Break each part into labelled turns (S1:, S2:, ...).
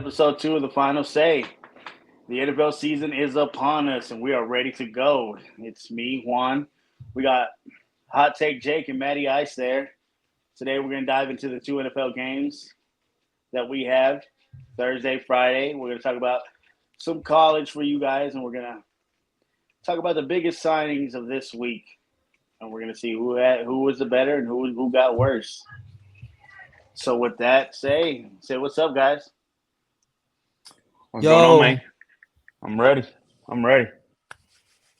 S1: episode 2 of the Final Say. The NFL season is upon us, and we are ready to go. It's me, Juan. We got Hot Take Jake and Matty Ice there. Today, we're going to dive into the 2 NFL games that we have Thursday, Friday. We're going to talk about some college for you guys, and we're going to talk about the biggest signings of this week. And we're going to see who was the better and who got worse. So with that, say what's up, guys.
S2: What's going on, man? I'm ready.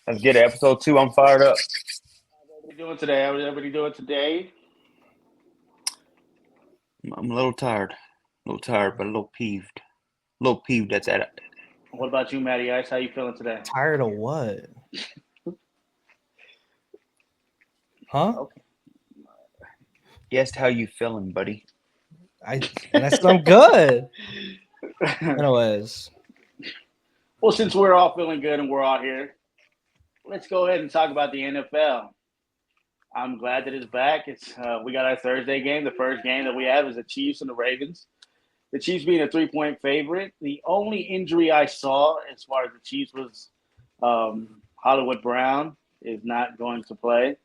S2: Let's get it. Episode 2. I'm fired up.
S1: How's everybody doing today?
S2: I'm a little tired, but a little peeved. That's at it.
S1: What about you, Matty Ice? How you feeling today?
S3: Tired of what? Huh?
S1: Okay.
S2: Yes, how you feeling, buddy?
S3: I'm good. Anyways.
S1: Well, since we're all feeling good and we're all here, let's go ahead and talk about the NFL. I'm glad that it's back. We got our Thursday game. The first game that we have is the Chiefs and the Ravens. The Chiefs being a 3-point favorite. The only injury I saw as far as the Chiefs was Hollywood Brown is not going to play.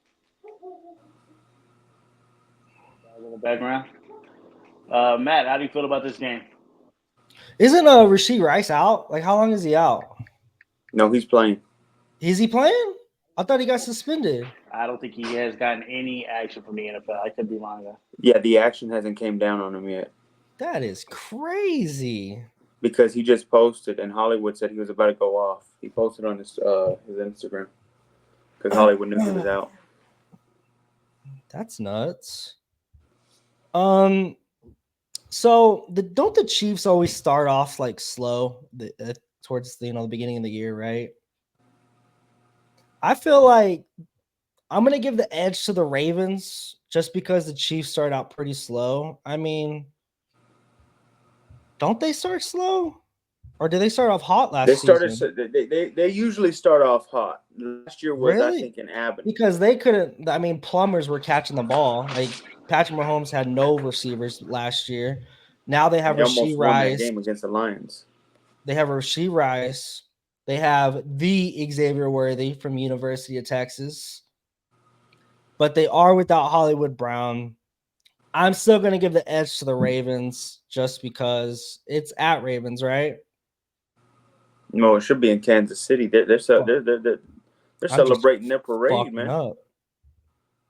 S1: In the background. Matt, how do you feel about this game?
S3: Isn't Rashee Rice out? Like, how long is he out?
S2: No, he's playing.
S3: Is he playing? I thought he got suspended.
S1: I don't think he has gotten any action from the NFL. I could be wrong though.
S2: Yeah, the action hasn't came down on him yet.
S3: That is crazy.
S2: Because he just posted, and Hollywood said he was about to go off. He posted on his Instagram because Hollywood knew he was out.
S3: That's nuts. So don't the Chiefs always start off like slow towards the beginning of the year, right? I feel like I'm gonna give the edge to the Ravens just because the Chiefs start out pretty slow. I mean, don't they start slow, or did they start off hot last season?
S2: They usually start off hot. Last year was
S3: Really?
S2: I think an Abbott
S3: because they couldn't. I mean, plumbers were catching the ball. Like Patrick Mahomes had no receivers last year. Now they have Rashee Rice.
S2: Game against the Lions.
S3: They have Rashee Rice. They have the Xavier Worthy from University of Texas. But they are without Hollywood Brown. I'm still going to give the edge to the Ravens just because it's at Ravens, right?
S2: No, it should be in Kansas City. They're celebrating their parade, man.
S3: Up.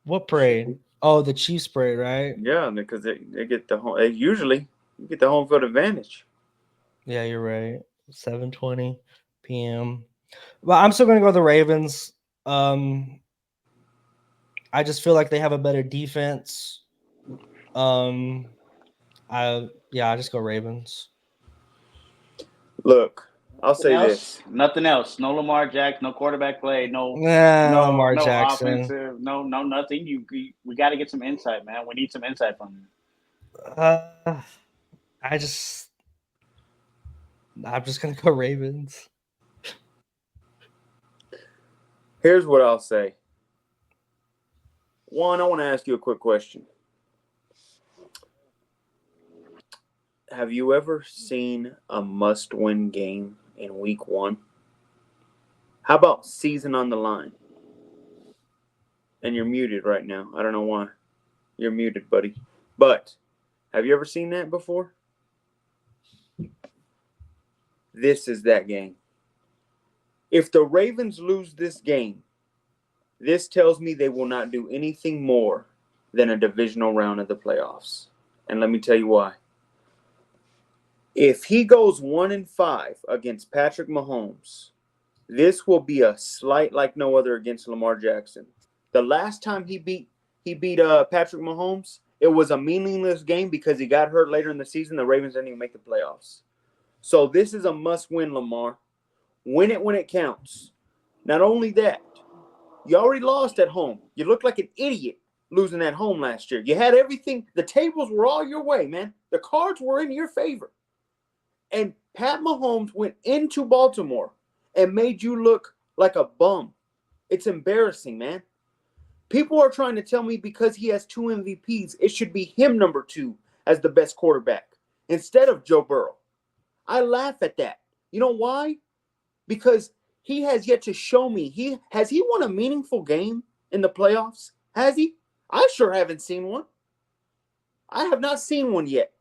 S3: What parade? Oh, the Chiefs parade, right?
S2: Yeah, because they get the home. Usually, you get the home field advantage.
S3: Yeah, you're right. 7:20 p.m. But I'm still going to go with the Ravens. I just feel like they have a better defense. I just go Ravens.
S2: Look, I'll say this.
S1: Nothing else. No Lamar Jackson, no quarterback play, no
S3: Lamar Jackson.
S1: Offensive, no nothing. We got to get some insight, man. We need some insight from you.
S3: I'm just gonna go Ravens.
S2: Here's what I'll say. One, I want to ask you a quick question. Have you ever seen a must-win game in week 1? How about season on the line? And you're muted right now. I don't know why. You're muted, buddy. But have you ever seen that before? This is that game. If the Ravens lose this game, this tells me they will not do anything more than a divisional round of the playoffs. And let me tell you why. If he goes 1-5 against Patrick Mahomes, this will be a slight like no other against Lamar Jackson. The last time he beat Patrick Mahomes, it was a meaningless game because he got hurt later in the season. The Ravens didn't even make the playoffs. So this is a must-win, Lamar. Win it when it counts. Not only that, you already lost at home. You looked like an idiot losing at home last year. You had everything. The tables were all your way, man. The cards were in your favor. And Pat Mahomes went into Baltimore and made you look like a bum. It's embarrassing, man. People are trying to tell me because he has 2 MVPs, it should be him number 2 as the best quarterback instead of Joe Burrow. I laugh at that. You know why? Because he has yet to show me. Has he won a meaningful game in the playoffs? Has he? I sure haven't seen one. I have not seen one yet.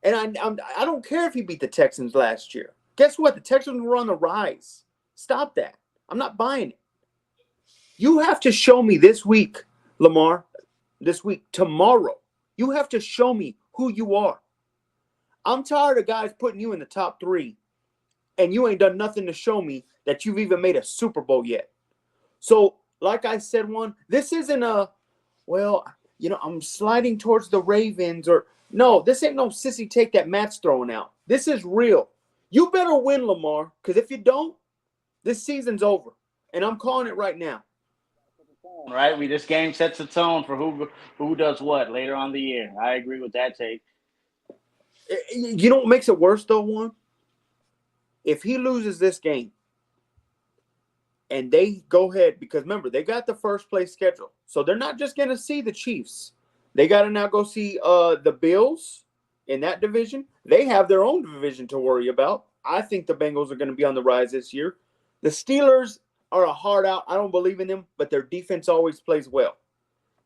S2: And I don't care if he beat the Texans last year. Guess what? The Texans were on the rise. Stop that. I'm not buying it. You have to show me this week, Lamar, tomorrow. You have to show me who you are. I'm tired of guys putting you in the top 3, and you ain't done nothing to show me that you've even made a Super Bowl yet. So, like I said, this isn't I'm sliding towards the Ravens no, this ain't no sissy take that Matt's throwing out. This is real. You better win, Lamar, because if you don't, this season's over. And I'm calling it right now.
S1: Right? This game sets the tone for who does what later on the year. I agree with that take.
S2: You know what makes it worse, though, Juan? If he loses this game and they go ahead, because remember, they got the first place schedule. So they're not just going to see the Chiefs. They got to now go see the Bills in that division. They have their own division to worry about. I think the Bengals are going to be on the rise this year. The Steelers are a hard out. I don't believe in them, but their defense always plays well.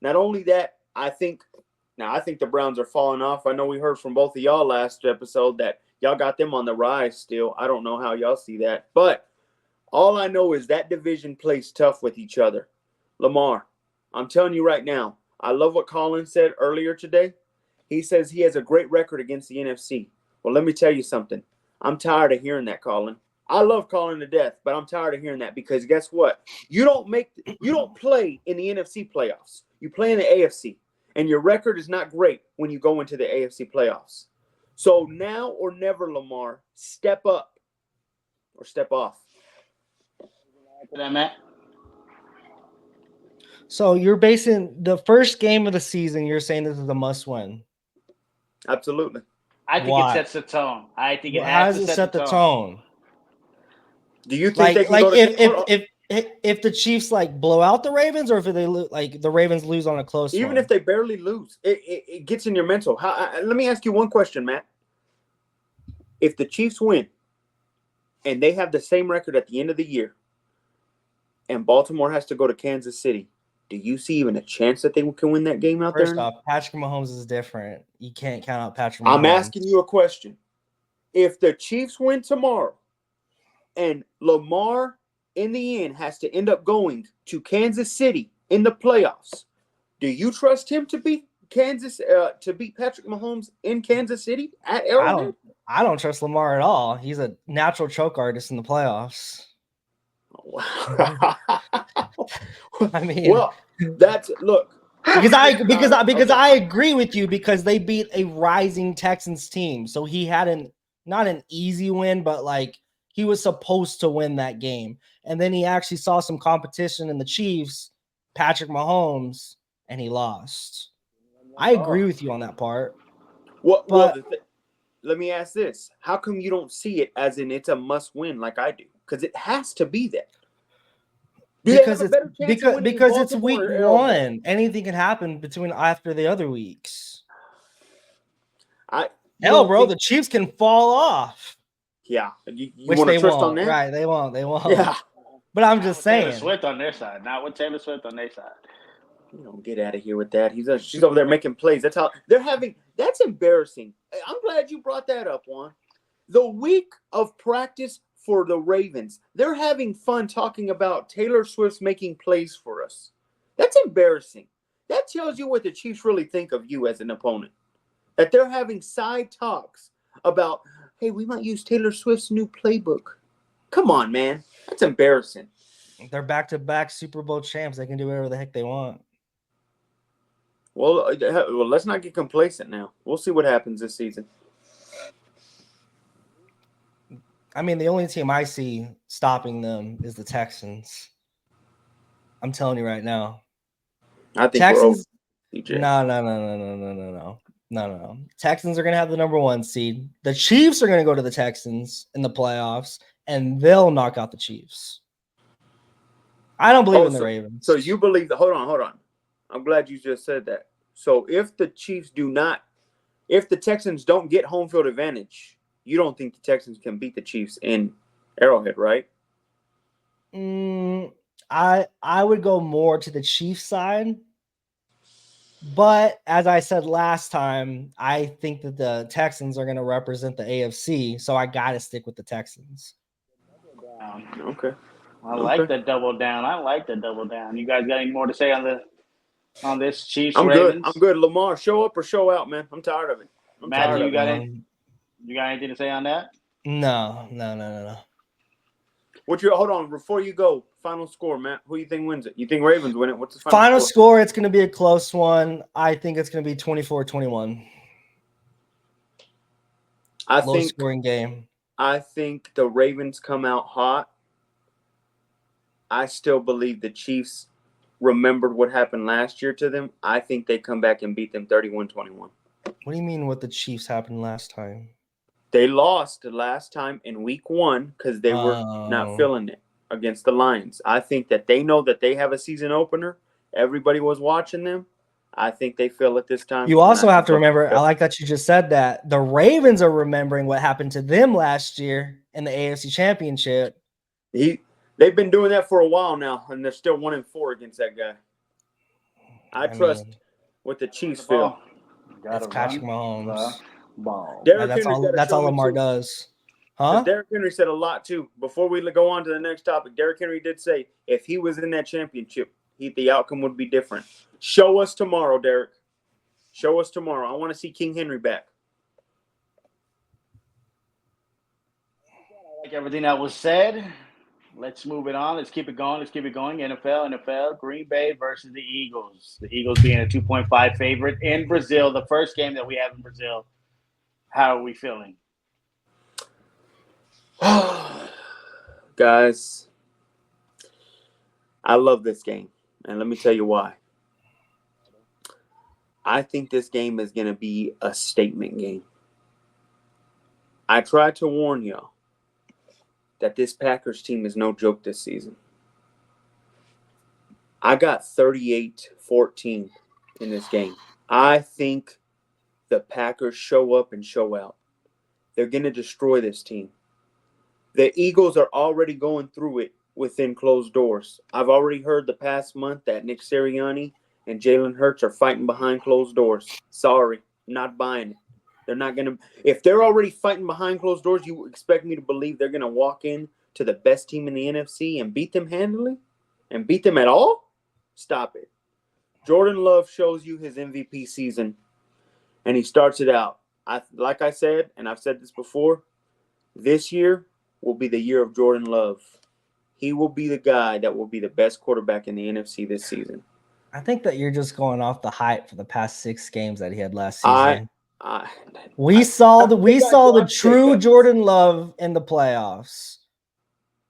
S2: Not only that, I think the Browns are falling off. I know we heard from both of y'all last episode that y'all got them on the rise still. I don't know how y'all see that. But all I know is that division plays tough with each other. Lamar, I'm telling you right now, I love what Colin said earlier today. He says he has a great record against the NFC. Well, let me tell you something. I'm tired of hearing that, Colin. I love Colin to death, but I'm tired of hearing that because guess what? You don't play in the NFC playoffs. You play in the AFC, and your record is not great when you go into the AFC playoffs. So now or never, Lamar, step up or step off.
S1: To that, Matt.
S3: So you're basing the first game of the season. You're saying this is a must-win.
S2: Absolutely.
S1: I think it sets the tone. I think it has to set the tone.
S2: Do you think they can go to
S3: if the Chiefs blow out the Ravens, or if they the Ravens lose on a close
S2: even
S3: one?
S2: If they barely lose, it gets in your mental. Let me ask you one question, Matt. If the Chiefs win and they have the same record at the end of the year, and Baltimore has to go to Kansas City, do you see even a chance that they can win that game out there?
S3: First off, Patrick Mahomes is different. You can't count out Patrick Mahomes.
S2: I'm asking you a question. If the Chiefs win tomorrow and Lamar in the end has to end up going to Kansas City in the playoffs, do you trust him to beat Patrick Mahomes in Kansas I
S3: don't trust Lamar at all. He's a natural choke artist in the playoffs. I mean,
S2: well,
S3: because I agree with you, because they beat a rising Texans team, so he had not an easy win, but he was supposed to win that game, and then he actually saw some competition in the Chiefs, Patrick Mahomes, and he lost. I agree with you on that part.
S2: Let me ask this: how come you don't see it as in it's a must win like I do? Because it has to be that.
S3: Because it's week one. Anything can happen after the other weeks. The Chiefs can fall off.
S2: Yeah, you
S3: which
S2: want
S3: they
S2: to trust
S3: won't.
S2: on that?
S3: Right, they won't.
S2: Yeah,
S3: but I'm just saying.
S1: Taylor Swift on their side, not with Taylor Swift on their side.
S2: You don't get out of here with that. She's over there making plays. That's how they're having. That's embarrassing. I'm glad you brought that up, Juan. The week of practice for the Ravens, they're having fun talking about Taylor Swift's making plays for us. That's embarrassing. That tells you what the Chiefs really think of you as an opponent. That they're having side talks about, hey, we might use Taylor Swift's new playbook. Come on, man. That's embarrassing.
S3: They're back-to-back Super Bowl champs. They can do whatever the heck they want.
S2: Well, let's not get complacent now. We'll see what happens this season.
S3: I mean, the only team I see stopping them is the Texans. I'm telling you right now.
S2: I think
S3: Texans.
S2: We're over,
S3: No. Texans are going to have the number 1 seed. The Chiefs are going to go to the Texans in the playoffs, and they'll knock out the Chiefs. I don't believe in the Ravens.
S2: So you believe that? Hold on. I'm glad you just said that. So if the Texans don't get home field advantage, you don't think the Texans can beat the Chiefs in Arrowhead, right?
S3: I would go more to the Chiefs side. But as I said last time, I think that the Texans are going to represent the AFC, so I got to stick with the Texans.
S2: Okay.
S1: I like the double down. You guys got any more to say on this Chiefs Ravens?
S2: I'm good. Lamar, show up or show out, man. I'm tired of it.
S1: Matthew, you got anything to say on that?
S3: No.
S2: Hold on, before you go, final score, Matt. Who do you think wins it? You think Ravens win it? What's the
S3: final score? It's going to be a close one. I think it's going to be 24-21. Low scoring game.
S2: I think the Ravens come out hot. I still believe the Chiefs remembered what happened last year to them. I think they come back and beat them 31-21.
S3: What do you mean what the Chiefs happened last time?
S2: They lost the last time in week 1 because they were not feeling it against the Lions. I think that they know that they have a season opener. Everybody was watching them. I think they feel it this time.
S3: You also have to remember, I like that you just said that. The Ravens are remembering what happened to them last year in the AFC Championship.
S2: They've been doing that for a while now, and they're still 1-4 against that guy. I trust what the Chiefs feel.
S3: That's Patrick Mahomes.
S2: That's
S3: all Lamar does. Huh?
S2: Derrick Henry said a lot, too. Before we go on to the next topic, Derrick Henry did say if he was in that championship, the outcome would be different. Show us tomorrow, Derrick. Show us tomorrow. I want to see King Henry back.
S1: I like everything that was said. Let's move it on. Let's keep it going. NFL. Green Bay versus the Eagles. The Eagles being a 2.5 favorite in Brazil. The first game that we have in Brazil. How are we feeling?
S2: Guys, I love this game. And let me tell you why. I think this game is going to be a statement game. I tried to warn y'all that this Packers team is no joke this season. I got 38-14 in this game. I think the Packers show up and show out. They're going to destroy this team. The Eagles are already going through it within closed doors. I've already heard the past month that Nick Sirianni and Jalen Hurts are fighting behind closed doors. Sorry, I'm not buying it. They're not going to – if they're already fighting behind closed doors, you expect me to believe they're going to walk in to the best team in the NFC and beat them handily? And beat them at all? Stop it. Jordan Love shows you his MVP season, and he starts it out. Like I said, and I've said this before, this year will be the year of Jordan Love. He will be the guy that will be the best quarterback in the NFC this season.
S3: I think that you're just going off the hype for the past 6 games that he had last season. We saw the true Jordan Love in the playoffs.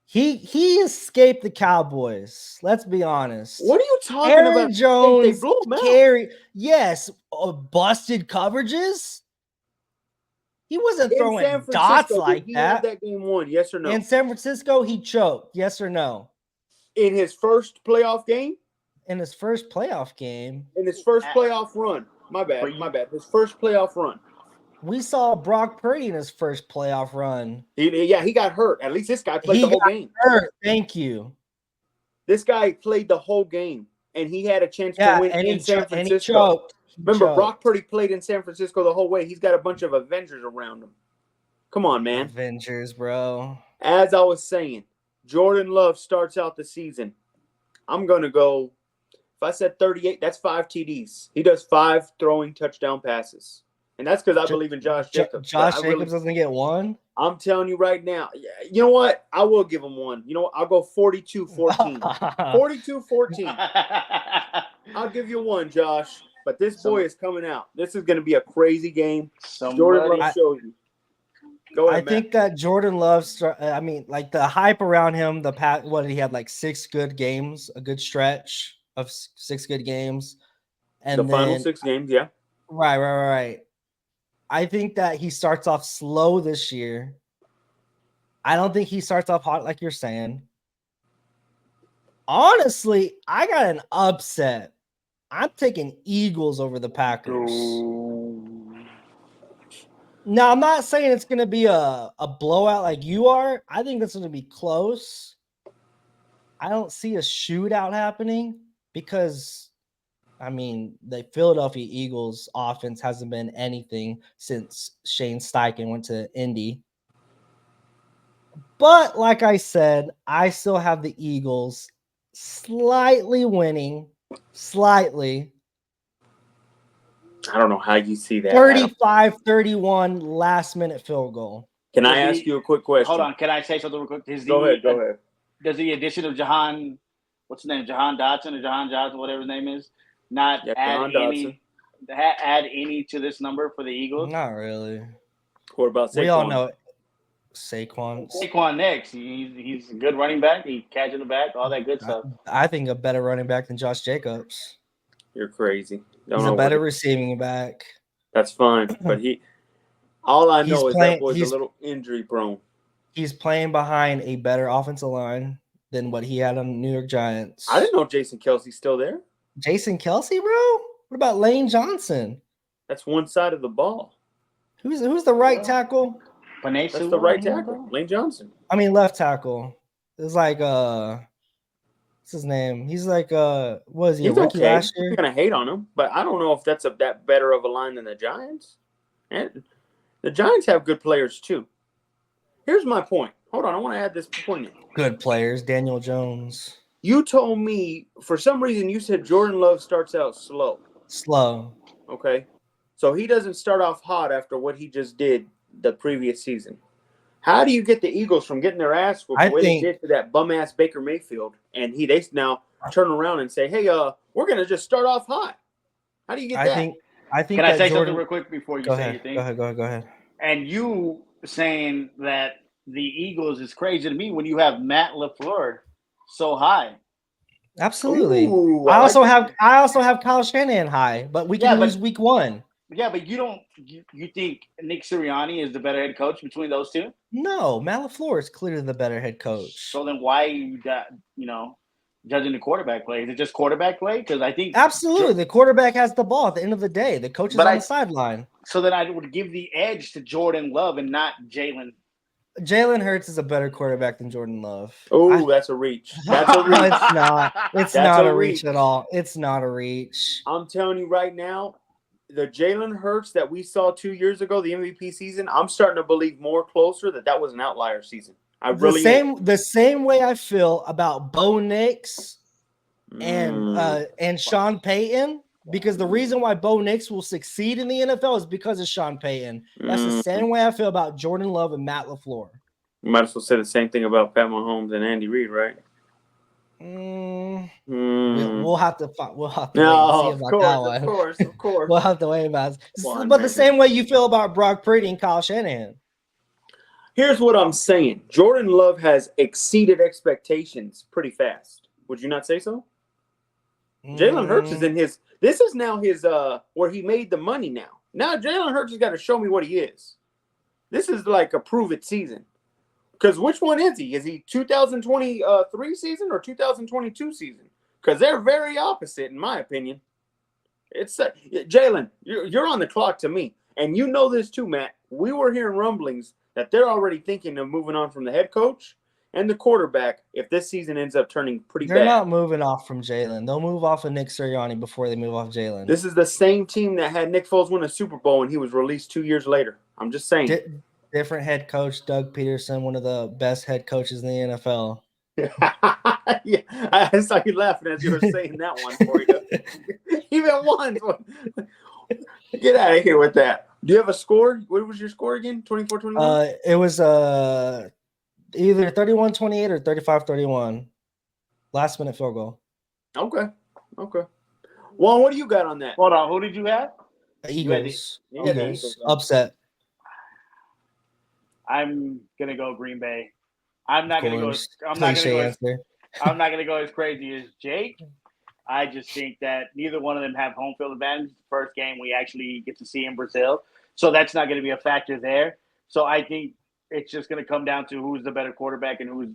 S3: He escaped the Cowboys. Let's be honest.
S2: What are you talking
S3: Aaron
S2: about?
S3: Jones
S2: they blew him out.
S3: Yes, busted coverages. He wasn't throwing dots like
S2: he
S3: that.
S2: Have that game won, yes or no?
S3: In San Francisco, he choked, yes or no?
S2: In his first playoff game?
S3: In his first playoff game.
S2: In his first playoff run. My bad. His first playoff run.
S3: We saw Brock Purdy in his first playoff run.
S2: He got hurt. At least this guy played the whole game.
S3: Hurt. Thank you.
S2: This guy played the whole game, and he had a chance to win in San Francisco.
S3: And he choked.
S2: Remember, Brock Purdy played in San Francisco the whole way. He's got a bunch of Avengers around him. Come on, man.
S3: Avengers, bro.
S2: As I was saying, Jordan Love starts out the season. I'm going to go, if I said 38, that's 5 TDs. He does 5 throwing touchdown passes. And that's because I believe in Josh Jacobs.
S3: Josh Jacobs doesn't get one?
S2: I'm telling you right now. You know what? I will give him one. You know what? I'll go 42-14. 42-14. I'll give you one, Josh. But this boy is coming out. This is going to be a crazy game. Jordan Love shows you. Go ahead,
S3: I think that Jordan Love, like the hype around him, he had like 6 good games, a good stretch of 6 good games. And
S2: the final 6 games, yeah.
S3: Right. I think that he starts off slow this year. I don't think he starts off hot like you're saying. Honestly, I got an upset. I'm taking Eagles over the Packers. Now, I'm not saying it's going to be a blowout like you are. I think it's going to be close. I don't see a shootout happening because, I mean, the Philadelphia Eagles offense hasn't been anything since Shane Steichen went to Indy. But like I said, I still have the Eagles slightly winning, slightly.
S2: I don't know how you see that.
S3: 35-31 last-minute field goal.
S2: Can I ask you a quick question?
S1: Hold on. Can I say something real quick?
S2: Go ahead.
S1: Does the addition of what's his name, Jahan Dotson or Jahan Johnson, whatever his name is, not add any to this number for the Eagles?
S3: Not really.
S2: What about Saquon?
S3: We all know it.
S1: Saquon next. He's a good running back. He catching the back, all that good stuff.
S3: I think a better running back than Josh Jacobs.
S2: You're crazy.
S3: He's a better receiving back.
S2: That's fine, but all I know is that boy's a little injury prone.
S3: He's playing behind a better offensive line than what he had on the New York Giants.
S2: I didn't know Jason Kelce's still there.
S3: Jason Kelce, bro? What about Lane Johnson?
S2: That's one side of the ball.
S3: Who's the right tackle?
S2: That's the right tackle. Lane Johnson.
S3: I mean left tackle. It's like what's his name? He's like was he a rookie last year?
S2: You're gonna hate on him, but I don't know if that's that better of a line than the Giants. And the Giants have good players too. Here's my point. Hold on, I want to add this point in.
S3: Good players, Daniel Jones.
S2: You told me for some reason you said Jordan Love starts out slow.
S3: Slow.
S2: Okay. So he doesn't start off hot after what he just did the previous season. How do you get the Eagles from getting their ass whooped the way they did to that bum-ass Baker Mayfield? And they now turn around and say, hey, we're going to just start off hot. How do you get that?
S3: I think
S1: Can I say something real quick before you say anything?
S3: Go ahead.
S1: And you saying that the Eagles is crazy to me when you have Matt LaFleur so high.
S3: Absolutely.
S2: Ooh,
S3: I also have Kyle Shanahan high, but we can lose week 1.
S1: Yeah, but you think Nick Sirianni is the better head coach between those two?
S3: No, Matt LaFleur is clearly the better head coach.
S1: So then why you got, judging the quarterback play? Is it just quarterback play? Because I think
S3: absolutely the quarterback has the ball at the end of the day. The coach is on the sideline.
S1: So then I would give the edge to Jordan Love and not Jalen.
S3: Jalen Hurts is a better quarterback than Jordan Love.
S2: Oh, that's a reach. That's a reach.
S3: No, it's not. It's not a reach at all. It's not a reach.
S2: I'm telling you right now, the Jalen Hurts that we saw 2 years ago, the MVP season, I'm starting to believe more closer that was an outlier season. The same way I feel about Bo Nix and Sean Payton, because the reason why Bo Nix will succeed in the NFL is because of Sean Payton. That's the same way I feel about Jordan Love and Matt LaFleur. You might as well say the same thing about Pat Mahomes and Andy Reid, right?
S3: We'll have to
S2: no, of course.
S3: We'll have to wait about it. But the same way you feel about Brock Purdy and Kyle Shanahan.
S2: Here's what I'm saying. Jordan Love has exceeded expectations pretty fast. Would you not say so? Jalen Hurts is in his – this is now his where he made the money now. Now Jalen Hurts has got to show me what he is. This is like a prove-it season. Because which one is he? Is he 2023 season or 2022 season? Because they're very opposite, in my opinion. It's Jalen, you're on the clock to me. And you know this too, Matt. We were hearing rumblings that they're already thinking of moving on from the head coach and the quarterback if this season ends up turning pretty bad.
S3: They're not moving off from Jalen. They'll move off of Nick Sirianni before they move off Jalen.
S2: This is the same team that had Nick Foles win a Super Bowl and he was released 2 years later. I'm just saying.
S3: Different head coach, Doug Peterson, one of the best head coaches in the NFL.
S2: Yeah, I saw you laughing as you were saying that one for you. Even one. Get out of here with that. Do you have a score? What was your score again? 24-21?
S3: It was either 31-28 or 35-31. Last minute field goal.
S2: Okay. Juan, what do you got on that?
S1: Hold on. Who did you have?
S3: Eagles. Upset.
S1: I'm gonna go Green Bay. I'm not gonna go as crazy as Jake. I just think that neither one of them have home field advantage. The first game we actually get to see in Brazil, so that's not going to be a factor there. So I think it's just going to come down to who's the better quarterback and who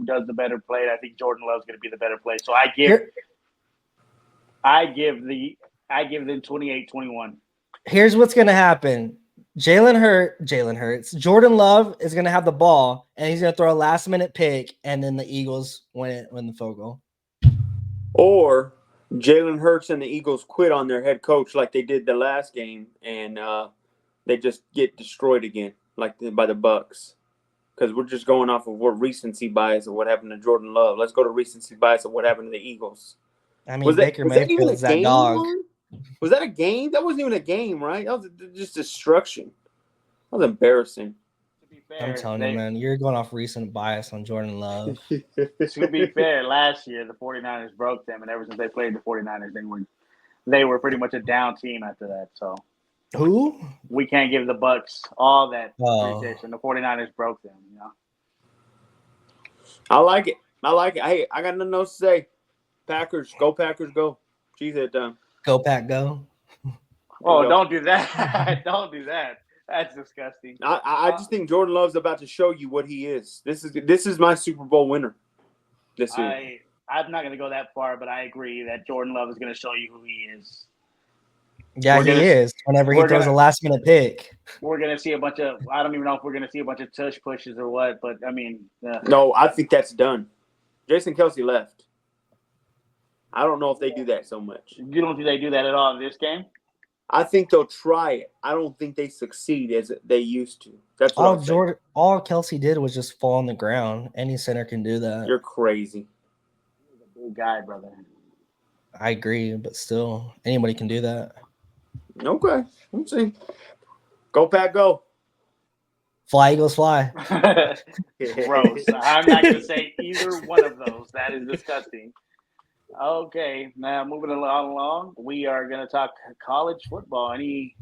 S1: does the better play. And I think Jordan Love's going to be the better play. So I give them 28-21.
S3: Here's what's going to happen. Jalen Hurts. Jordan Love is going to have the ball, and he's going to throw a last-minute pick, and then the Eagles win the field goal.
S2: Or Jalen Hurts and the Eagles quit on their head coach like they did the last game, and they just get destroyed again, like by the Bucks. Because we're just going off of what recency bias of what happened to Jordan Love. Let's go to recency bias of what happened to the Eagles.
S3: I mean, Baker Mayfield is that dog.
S2: Was that a game? That wasn't even a game, right? That was just destruction. That was embarrassing.
S1: To be fair,
S3: I'm telling you, man, you're going off recent bias on Jordan Love.
S1: To be fair, last year the 49ers broke them, and ever since they played the 49ers, they were pretty much a down team after that. So
S3: who?
S1: We can't give the Bucks all that appreciation. The 49ers broke them, you know.
S2: I like it. Hey, I got nothing else to say. Packers, go. Cheese it done.
S3: Go Pack, go.
S1: Oh, don't do that. Don't do that. That's disgusting.
S2: I just think Jordan Love's about to show you what he is. This is my Super Bowl winner.
S1: I'm not going to go that far, but I agree that Jordan Love is going to show you who he is.
S3: Yeah, he is. Whenever he throws a last-minute pick.
S1: We're going to see a bunch of – I don't even know if we're going to see a bunch of tush pushes or what, but, I mean
S2: No, I think that's done. Jason Kelce left. I don't know if they do that so much.
S1: You don't think they do that at all in this game?
S2: I think they'll try it. I don't think they succeed as they used to. That's what
S3: all Kelce did was just fall on the ground. Any center can do that.
S2: You're crazy.
S1: He's a big guy, brother.
S3: I agree, but still, anybody can do that.
S2: Okay. Let's see. Go Pack, go.
S3: Fly, Eagles, fly.
S1: Gross. I'm not going to say either one of those. That is disgusting. Okay, now moving along, we are going to talk college football. The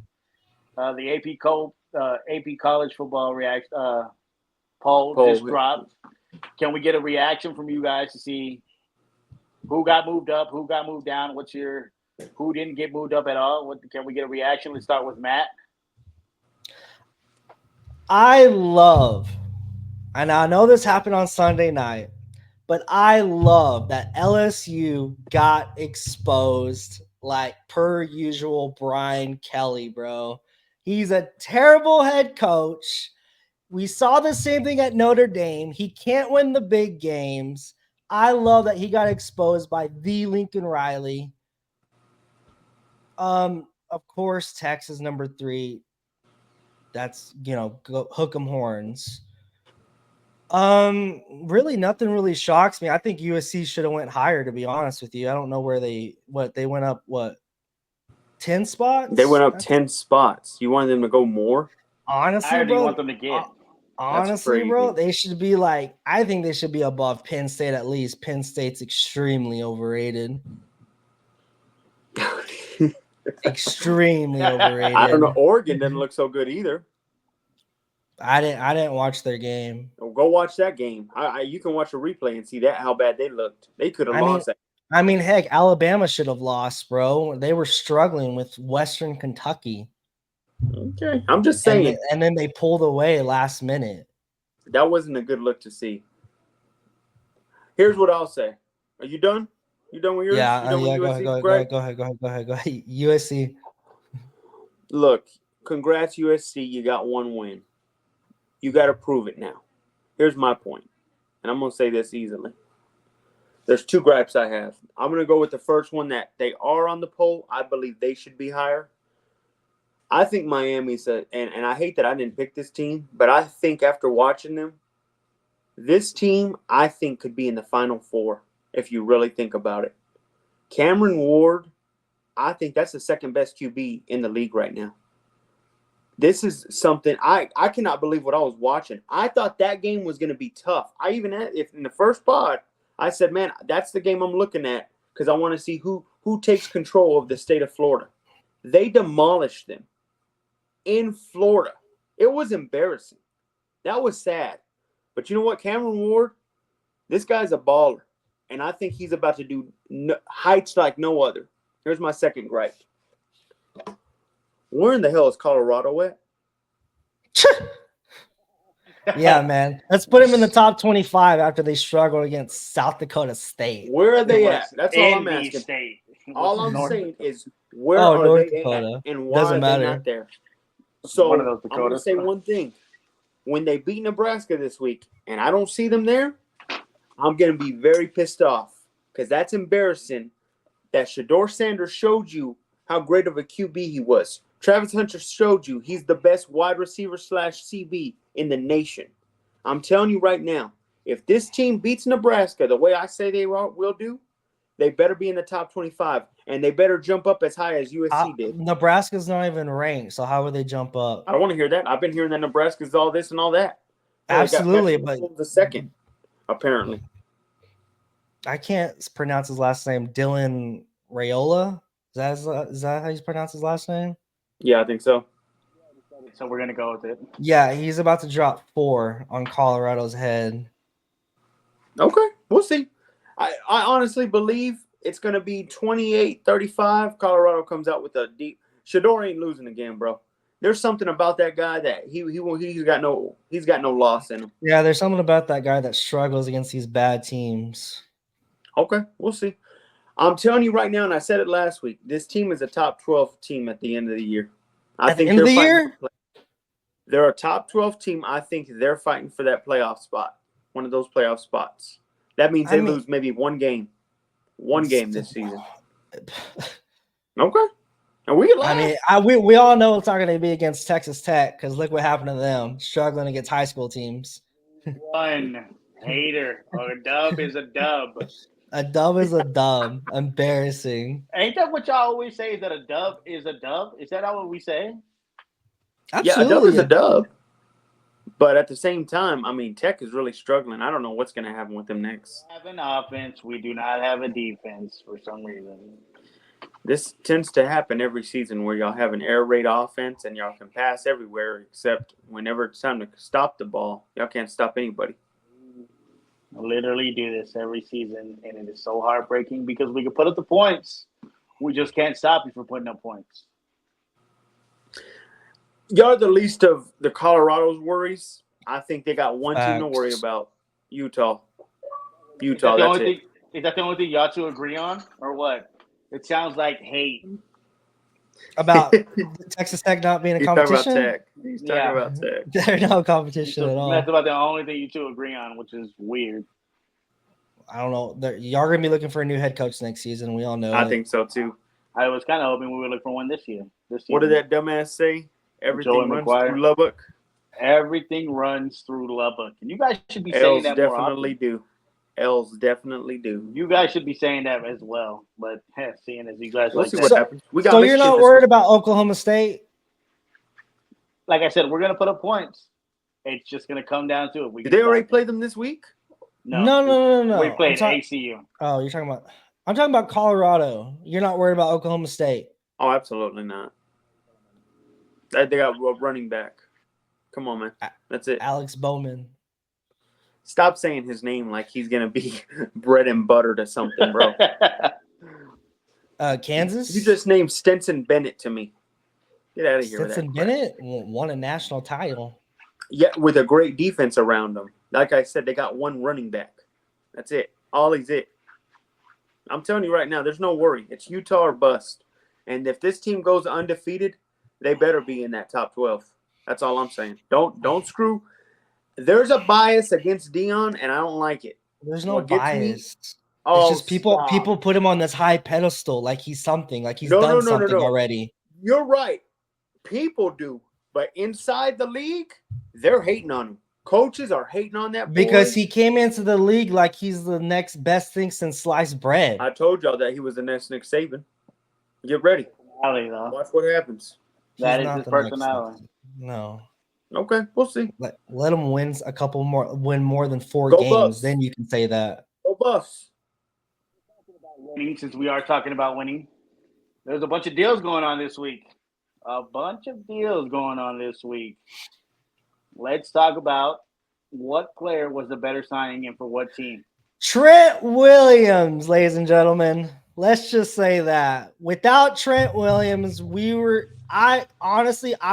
S1: AP college football poll just dropped. Can we get a reaction from you guys to see who got moved up, who got moved down? Who didn't get moved up at all? Can we get a reaction? Let's start with Matt.
S3: And I know this happened on Sunday night, but I love that LSU got exposed like per usual Brian Kelly, bro. He's a terrible head coach. We saw the same thing at Notre Dame. He can't win the big games. I love that he got exposed by the Lincoln Riley. Of course, Texas number 3. That's, go hook 'em horns. Really nothing really shocks me. I think USC should have went higher, to be honest with you. I don't know where they went up 10 spots?
S2: They went up 10 spots. You wanted them to go more?
S3: Honestly,
S1: bro. Want them to get.
S3: Honestly, bro, they should be I think they should be above Penn State at least. Penn State's extremely overrated. Extremely overrated.
S2: I don't know. Oregon doesn't look so good either.
S3: I didn't watch their game.
S2: Go watch that game. You can watch a replay and see how bad they looked. They could have lost that.
S3: I mean, heck, Alabama should have lost, bro. They were struggling with Western Kentucky.
S2: Okay, I'm just saying.
S3: And then they pulled away last minute.
S2: That wasn't a good look to see. Here's what I'll say. Are you done? You done with yours?
S3: Yeah, go ahead. USC.
S2: Look, congrats, USC. You got one win. You got to prove it now. Here's my point, and I'm going to say this easily. There's 2 gripes I have. I'm going to go with the first one that they are on the poll. I believe they should be higher. I think Miami's and I hate that I didn't pick this team, but I think after watching them, this team, I think, could be in the Final Four if you really think about it. Cameron Ward, I think that's the second best QB in the league right now. This is something I cannot believe what I was watching. I thought that game was going to be tough. I even had, if in the first pod, I said, man, that's the game I'm looking at because I want to see who takes control of the state of Florida. They demolished them in Florida. It was embarrassing. That was sad. But you know what, Cameron Ward, this guy's a baller, and I think he's about to do heights like no other. Here's my second gripe. Where in the hell is Colorado at?
S3: Yeah, man. Let's put him in the top 25 after they struggled against South Dakota State.
S2: Where are they at? That's all I'm asking.
S1: State.
S2: All I'm saying is where are
S3: North
S2: they
S3: Dakota.
S2: at and why are they not there? So
S1: One of those
S2: I'm going to
S1: Dakotas.
S2: say one thing. When they beat Nebraska this week and I don't see them there, I'm going to be very pissed off because that's embarrassing that Shador Sanders showed you how great of a QB he was. Travis Hunter showed you he's the best wide receiver / CB in the nation. I'm telling you right now, if this team beats Nebraska the way I say they will do, they better be in the top 25, and they better jump up as high as USC did.
S3: Nebraska's not even ranked, so how would they jump up?
S2: I don't want to hear that. I've been hearing that Nebraska's all this and all that.
S3: Absolutely, but
S2: the second, apparently.
S3: I can't pronounce his last name. Dylan Raiola? Is that how you pronounce his last name?
S2: Yeah, I think so.
S1: So we're going to go with it.
S3: Yeah, he's about to drop 4 on Colorado's head.
S2: Okay, we'll see. I honestly believe it's going to be 28-35. Colorado comes out with a deep. Shador ain't losing again, bro. There's something about that guy that he's got no loss in him.
S3: Yeah, there's something about that guy that struggles against these bad teams.
S2: Okay, we'll see. I'm telling you right now, and I said it last week, this team is a top 12 team at the end of the year.
S3: At the end of the year?
S2: They're a top 12 team. I think they're fighting for that playoff spot, one of those playoff spots. That means they lose maybe one game this season. Okay. And
S3: we all know it's not going to be against Texas Tech because look what happened to them, struggling against high school teams.
S1: One hater. A dub is a dub.
S3: A dub is a dub. Embarrassing.
S1: Ain't that what y'all always say, is that a dub is a dub? Is that not what we say?
S3: Absolutely.
S2: Yeah, a dub is a dub. But at the same time, I mean, Tech is really struggling. I don't know what's going to happen with them next.
S1: We have an offense. We do not have a defense for some reason.
S2: This tends to happen every season where y'all have an air raid offense and y'all can pass everywhere except whenever it's time to stop the ball. Y'all can't stop anybody.
S1: I literally do this every season, and it is so heartbreaking because we can put up the points. We just can't stop you from putting up points.
S2: Y'all are the least of the Colorado's worries. I think they got one team to worry about. Utah. That's it.
S1: Is that the only thing y'all two agree on, or what? It sounds like hate.
S3: About Texas Tech not being a competition?
S2: He's talking about Tech.
S3: There's no competition at all.
S1: That's about the only thing you two agree on, which is weird.
S3: I don't know. Y'all are going to be looking for a new head coach next season. We all know
S2: I think so, too.
S1: I was kind of hoping we would look for one this year.
S2: What did that dumbass say? Everything runs through Lubbock?
S1: Everything runs through Lubbock. And you guys should be saying that more often.
S2: L's definitely do.
S1: You guys should be saying that as well. But seeing as you guys
S2: like that. Happens.
S3: So you're not worried about Oklahoma State?
S1: Like I said, we're going to put up points. It's just going to come down to it.
S2: Did they already play them this week?
S3: No.
S1: We played ACU.
S3: Oh, you're talking about – I'm talking about Colorado. You're not worried about Oklahoma State?
S2: Oh, absolutely not. They got a running back. Come on, man. That's it.
S3: Alex Bowman.
S2: Stop saying his name like he's going to be bread and butter to something, bro.
S3: Kansas?
S2: You just named Stetson Bennett to me. Get out of here.
S3: Stetson Bennett won a national title.
S2: Yeah, with a great defense around them. Like I said, they got one running back. That's it. Ollie's it. I'm telling you right now, there's no worry. It's Utah or bust. And if this team goes undefeated, they better be in that top 12. That's all I'm saying. Don't screw. There's a bias against Deion, and I don't like it.
S3: There's no bias. It's just
S2: people
S3: put him on this high pedestal like he's something, like he's done something already.
S2: You're right. People do. But inside the league, they're hating on him. Coaches are hating on that boy.
S3: Because he came into the league like he's the next best thing since sliced bread.
S2: I told y'all that he was the next Nick Saban. Get ready. Watch what happens.
S1: That is his personality.
S3: No.
S2: Okay, we'll see.
S3: Let him win more than 4
S2: Go
S3: games.
S2: Buffs.
S3: Then you can say that.
S2: Go Buffs.
S1: Since we are talking about winning, there's a bunch of deals going on this week. Let's talk about what player was the better signing and for what team.
S3: Trent Williams, ladies and gentlemen. Let's just say that. Without Trent Williams, I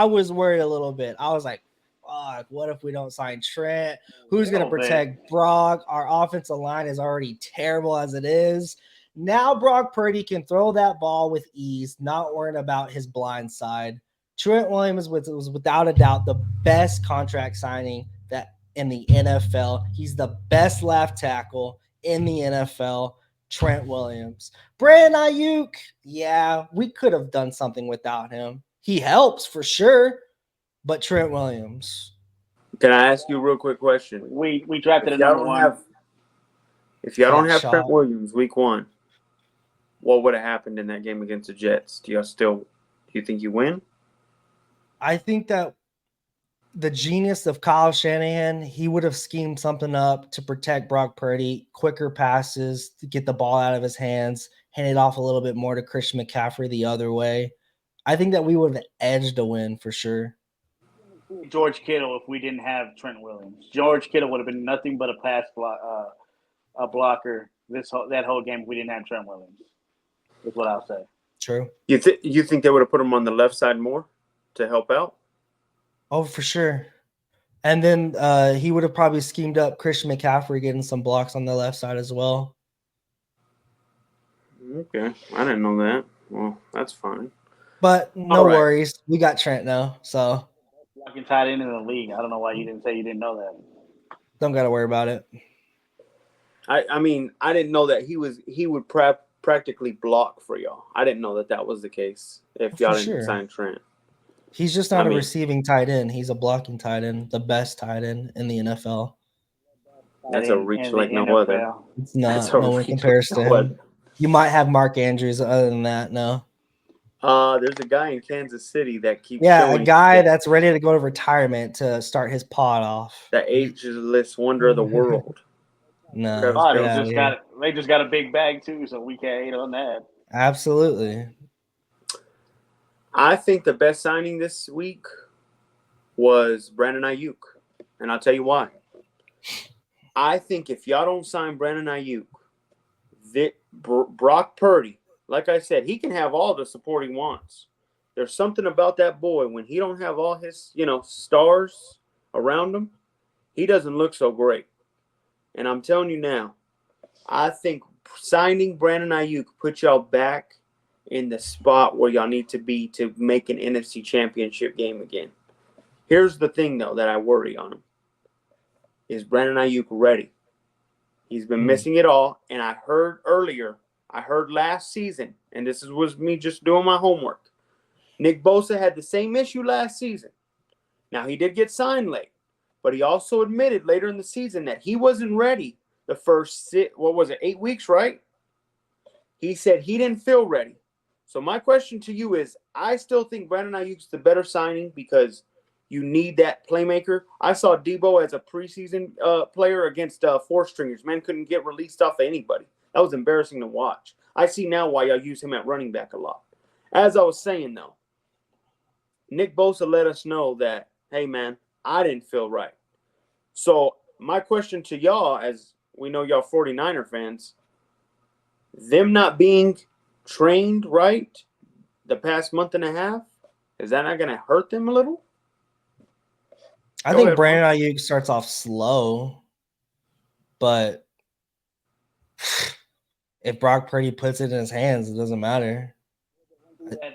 S3: was worried a little bit. I was like, fuck, what if we don't sign Trent? Who's going to protect Brock? Our offensive line is already terrible as it is. Now Brock Purdy can throw that ball with ease, not worrying about his blind side. Trent Williams was without a doubt the best contract signing that in the NFL. He's the best left tackle in the NFL. Trent Williams. Brandon Ayuk, yeah, we could have done something without him. He helps for sure, but Trent Williams.
S2: Can I ask you a real quick question?
S1: We drafted a number one.
S2: If y'all don't have
S3: shot.
S2: Trent Williams week 1, what would have happened in that game against the Jets? Do you think you win?
S3: I think that the genius of Kyle Shanahan, he would have schemed something up to protect Brock Purdy, quicker passes to get the ball out of his hands, hand it off a little bit more to Christian McCaffrey the other way. I think that we would have edged a win for sure.
S1: George Kittle, if we didn't have Trent Williams, George Kittle would have been nothing but a blocker that whole game if we didn't have Trent Williams. Is what I'll say.
S3: True.
S2: You think they would have put him on the left side more to help out?
S3: Oh, for sure. And then he would have probably schemed up Christian McCaffrey getting some blocks on the left side as well.
S2: Okay. I didn't know that. Well, that's fine.
S3: But no worries. We got Trent now, so.
S1: Blocking tight end in the league. I don't know why you didn't say you didn't know that.
S3: Don't got to worry about it.
S2: I mean, I didn't know that he would practically block for y'all. I didn't know that was the case if y'all didn't sign Trent.
S3: He's just not a receiving tight end. He's a blocking tight end, the best tight end in the NFL.
S2: That's a reach like no other.
S3: It's not. No one compares to him. You might have Mark Andrews. Other than that, no.
S2: There's a guy in Kansas City that keeps
S3: a guy that's ready to go to retirement to start his pod off.
S2: The ageless wonder of the world.
S3: No.
S1: They just got a big bag too, so we can't hate on that.
S3: Absolutely.
S2: I think the best signing this week was Brandon Ayuk, and I'll tell you why. I think if y'all don't sign Brandon Ayuk, Brock Purdy, like I said, he can have all the support he wants. There's something about that boy when he don't have all his, stars around him, he doesn't look so great. And I'm telling you now, I think signing Brandon Ayuk put y'all back in the spot where y'all need to be to make an NFC championship game again. Here's the thing, though, that I worry on him. Is Brandon Ayuk ready? He's been missing it all. And I heard last season, and this was me just doing my homework. Nick Bosa had the same issue last season. Now, he did get signed late, but he also admitted later in the season that he wasn't ready the first 8 weeks, right? He said he didn't feel ready. So my question to you is, I still think Brandon Ayuk's the better signing because you need that playmaker. I saw Debo as a preseason player against four stringers. Man couldn't get released off of anybody. That was embarrassing to watch. I see now why y'all use him at running back a lot. As I was saying, though, Nick Bosa let us know that, hey, man, I didn't feel right. So my question to y'all, as we know y'all 49er fans, them not being trained right the past month and a half, is that not going to hurt them a little?
S3: I think Brandon Ayuk starts off slow, but if Brock Purdy puts it in his hands, it doesn't matter.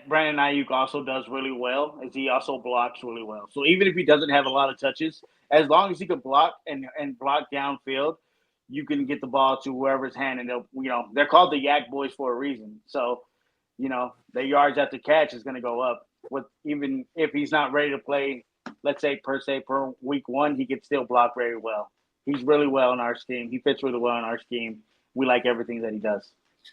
S1: Brandon Ayuk also does really well, as he also blocks really well. So even if he doesn't have a lot of touches, as long as he can block and block downfield, you can get the ball to whoever's hand, and they're called the Yak Boys for a reason. So, the yards after catch is going to go up. Even if he's not ready to play, let's say per week 1, he could still block very well. He's really well in our scheme. He fits really well in our scheme. We like everything that he does.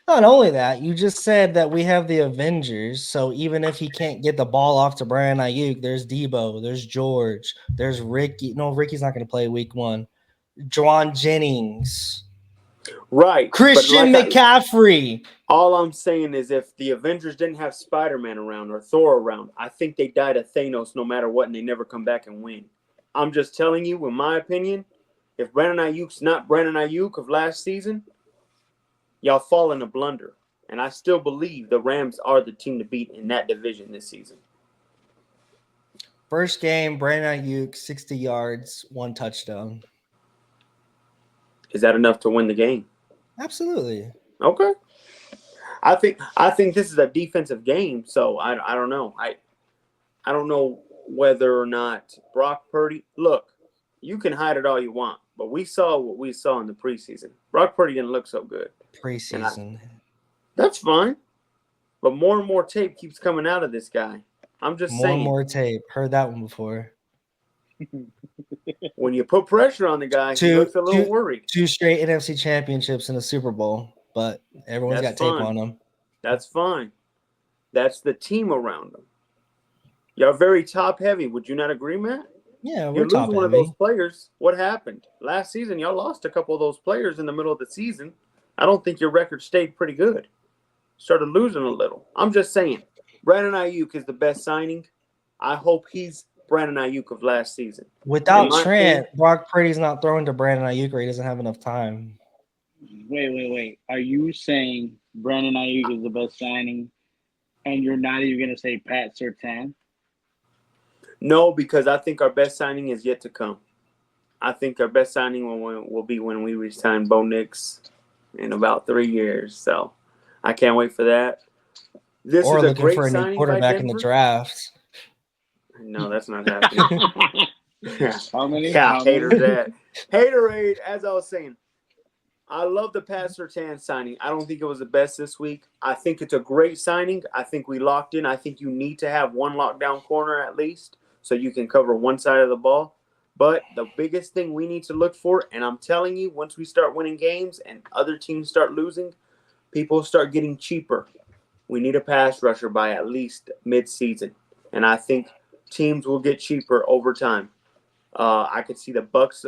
S3: Not only that, you just said that we have the Avengers. So even if he can't get the ball off to Brandon Ayuk, there's Debo, there's George, there's Ricky. No, Ricky's not going to play week 1. Juwan Jennings.
S2: Right.
S3: Christian McCaffrey.
S2: All I'm saying is if the Avengers didn't have Spider-Man around or Thor around, I think they die to Thanos no matter what, and they never come back and win. I'm just telling you, in my opinion, if Brandon Ayuk's not Brandon Ayuk of last season, y'all fall in a blunder. And I still believe the Rams are the team to beat in that division this season.
S3: First game, Brandon Ayuk, 60 yards, 1 touchdown.
S2: Is that enough to win the game?
S3: Absolutely.
S2: Okay. I think this is a defensive game, so I don't know. I don't know whether or not Brock Purdy. Look, you can hide it all you want, but we saw what we saw in the preseason. Brock Purdy didn't look so good.
S3: Preseason.
S2: That's fine. But more and more tape keeps coming out of this guy. I'm just saying.
S3: More tape. Heard that one before.
S2: When you put pressure on the guy, he looks a little worried.
S3: 2 straight NFC championships and a Super Bowl, but everyone's got tape on him.
S2: That's fine. That's the team around him. You're very top heavy. Would you not agree, Matt?
S3: Yeah,
S2: we're top heavy. One of those players. What happened? Last season, y'all lost a couple of those players in the middle of the season. I don't think your record stayed pretty good. Started losing a little. I'm just saying, Brandon Ayuk is the best signing. I hope he's Brandon Ayuk of last season.
S3: Without Trent, Brock Purdy's not throwing to Brandon Ayuk, or he doesn't have enough time.
S1: Wait. Are you saying Brandon Ayuk is the best signing, and you're not even going to say Pat Surtain?
S2: No, because I think our best signing is yet to come. I think our best signing will be when we resign Bo Nix in about 3 years. So I can't wait for that. This
S3: or
S2: is a
S3: looking
S2: great
S3: for a new quarterback in the draft.
S2: No, that's not happening.
S1: How many?
S2: Haters that. Haterade, as I was saying. I love the Pat Surtain signing. I don't think it was the best this week. I think it's a great signing. I think we locked in. I think you need to have one lockdown corner at least so you can cover one side of the ball. But the biggest thing we need to look for, and I'm telling you, once we start winning games and other teams start losing, people start getting cheaper. We need a pass rusher by at least mid-season. And I think teams will get cheaper over time. I could see the Bucks,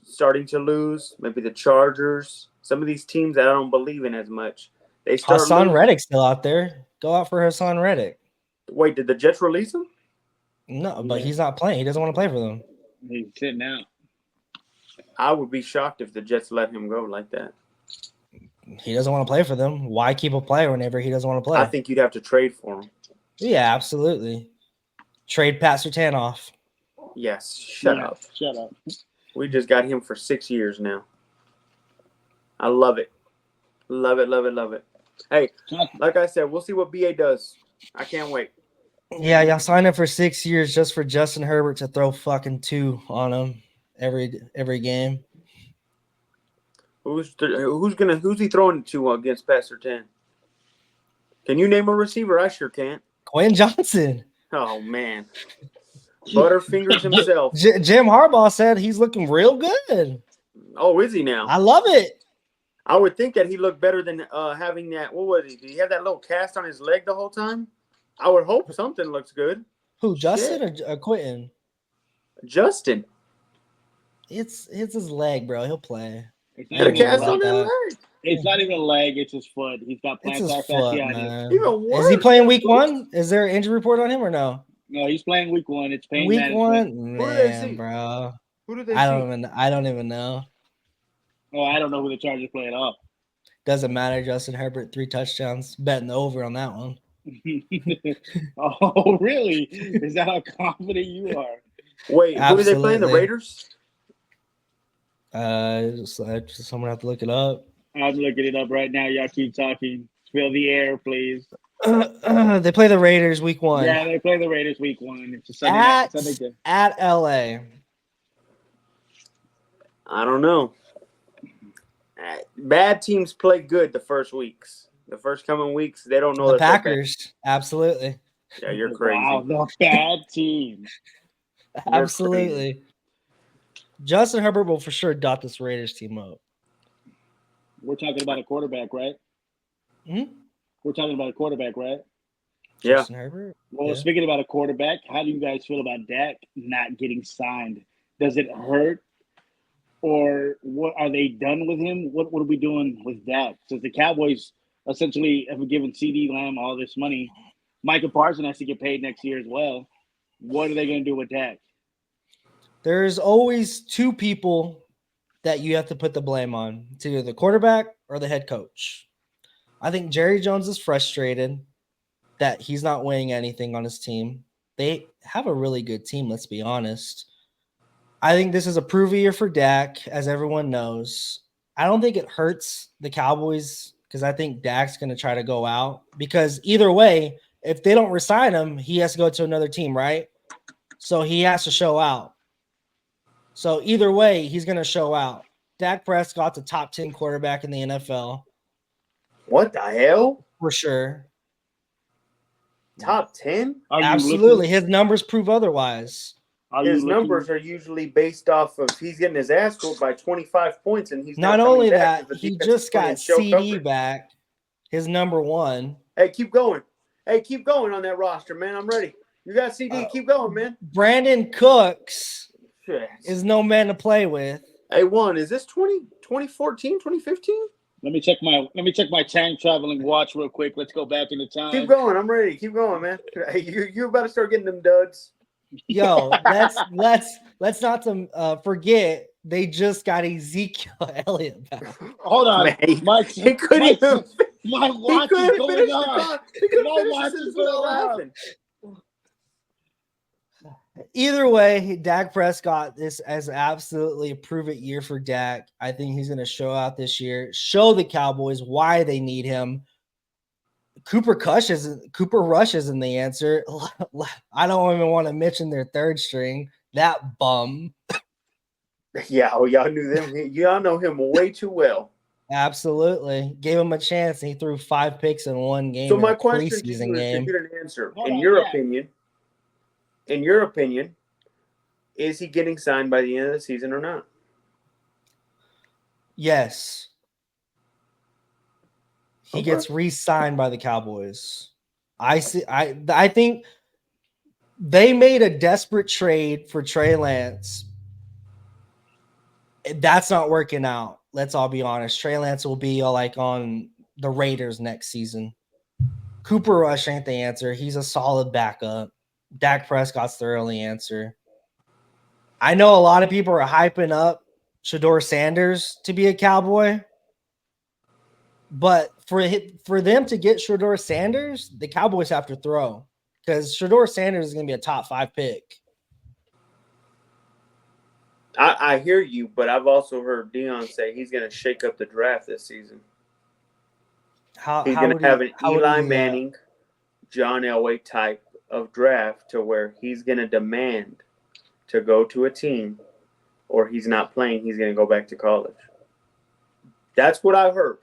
S2: starting to lose. Maybe the Chargers. Some of these teams that I don't believe in as much. They start
S3: Hassan Reddick's still out there. Go out for Hassan Reddick.
S2: Wait, did the Jets release him?
S3: No, but he's not playing. He doesn't want to play for them.
S1: He's sitting out.
S2: I would be shocked if the Jets let him go like that.
S3: He doesn't want to play for them. Why keep a player whenever he doesn't want to play?
S2: I think you'd have to trade for him.
S3: Yeah, absolutely. Trade Pat Surtain off.
S2: Yes, shut up. We just got him for 6 years now. I love it. Love it. Hey, like I said, we'll see what BA does. I can't wait.
S3: Yeah, y'all signed him for 6 years just for Justin Herbert to throw fucking 2 on him every game.
S2: Who's he throwing it to against Pat Surtain? Can you name a receiver? I sure can't.
S3: Quinn Johnson.
S2: Oh man. Butterfingers himself.
S3: Jim Harbaugh said he's looking real good.
S2: Oh, is he now?
S3: I love it.
S2: I would think that he looked better than having that. What was he? Did he have that little cast on his leg the whole time? I would hope something looks good.
S3: Who, Justin or Quentin?
S2: Justin.
S3: It's his leg, bro. He'll play.
S2: Got a cast on that leg.
S1: It's not even a leg. It's his foot. He's got plantar fasciitis.
S2: Even worse.
S3: Is he playing week 1? Is there an injury report on him or no?
S1: No, he's playing week 1. It's pain
S3: week
S1: management.
S3: 1,
S2: Who do they see?
S3: bro.
S2: Who do they see?
S3: I don't even know.
S1: Oh, I don't know who the Chargers play at all.
S3: Doesn't matter. Justin Herbert 3 touchdowns. Betting the over on that one.
S1: Oh, really? Is that how confident you are?
S2: Wait, who do they play in the Raiders?
S3: Someone have to look it up.
S1: I'm looking it up right now. Y'all keep talking. Fill the air, please.
S3: They play the Raiders week 1.
S1: Yeah, they play the Raiders week 1. It's a Sunday game.
S3: At LA.
S2: I don't know. Bad teams play good the first weeks. The first coming weeks, they don't know
S3: the Packers. Absolutely.
S2: Yeah, you're crazy.
S1: Wow, the bad team.
S3: Absolutely. Justin Herbert will for sure dot this Raiders team up.
S1: We're talking about a quarterback, right? We're talking about a quarterback, right?
S2: Yeah.
S3: Justin Herbert?
S1: Well, speaking about a quarterback, how do you guys feel about Dak not getting signed? Does it hurt? Or what are they done with him? What are we doing with Dak? Since the Cowboys essentially have given CD Lamb all this money, Micah Parsons has to get paid next year as well. What are they going to do with Dak?
S3: There's always 2 people that you have to put the blame on. It's either the quarterback or the head coach. I think Jerry Jones is frustrated that he's not winning anything on his team. They have a really good team, let's be honest. I think this is a prove year for Dak, as everyone knows. I don't think it hurts the Cowboys because I think Dak's going to try to go out because either way, if they don't resign him, he has to go to another team, right? So he has to show out. So either way, he's going to show out. Dak Prescott's a top 10 quarterback in the NFL.
S2: What the hell?
S3: For sure.
S2: Top 10?
S3: Absolutely. His numbers prove otherwise.
S2: His numbers are usually based off of he's getting his ass whooped by 25 points, and he's
S3: not only that, he just got CD back, his number one.
S2: Hey, keep going. Hey, keep going on that roster, man. I'm ready. You got CD. Keep going, man.
S3: Brandon Cooks is no man to play with.
S2: Hey, is this 2014, 2015?
S1: Let me check my time traveling watch real quick. Let's go back into time.
S2: Keep going. I'm ready. Keep going, man. Hey, you're about to start getting them duds.
S3: Yo, let's not forget they just got Ezekiel Elliott back.
S1: Hold on,
S2: man, my watch is going on. My watch is going on.
S3: Either way, Dak Prescott, this is absolutely a prove-it year for Dak. I think he's going to show out this year, show the Cowboys why they need him. Cooper Rush isn't the answer. I don't even want to mention their third string. That bum.
S2: Yeah, y'all knew them. Y'all know him way too well.
S3: Absolutely. Gave him a chance, and he threw 5 picks in one game.
S2: So my question to you is to get an answer. In your opinion, is he getting signed by the end of the season or not?
S3: Yes. He gets re-signed by the Cowboys. I think they made a desperate trade for Trey Lance. That's not working out. Let's all be honest. Trey Lance will be like on the Raiders next season. Cooper Rush ain't the answer. He's a solid backup. Dak Prescott's the early answer. I know a lot of people are hyping up Shedeur Sanders to be a Cowboy. But for them to get Shedeur Sanders, the Cowboys have to throw because Shedeur Sanders is going to be a top 5 pick.
S2: I hear you, but I've also heard Deion say he's going to shake up the draft this season. He's going to have an Eli Manning, John Elway type of draft to where he's going to demand to go to a team or he's not playing. He's going to go back to college. That's what I've heard.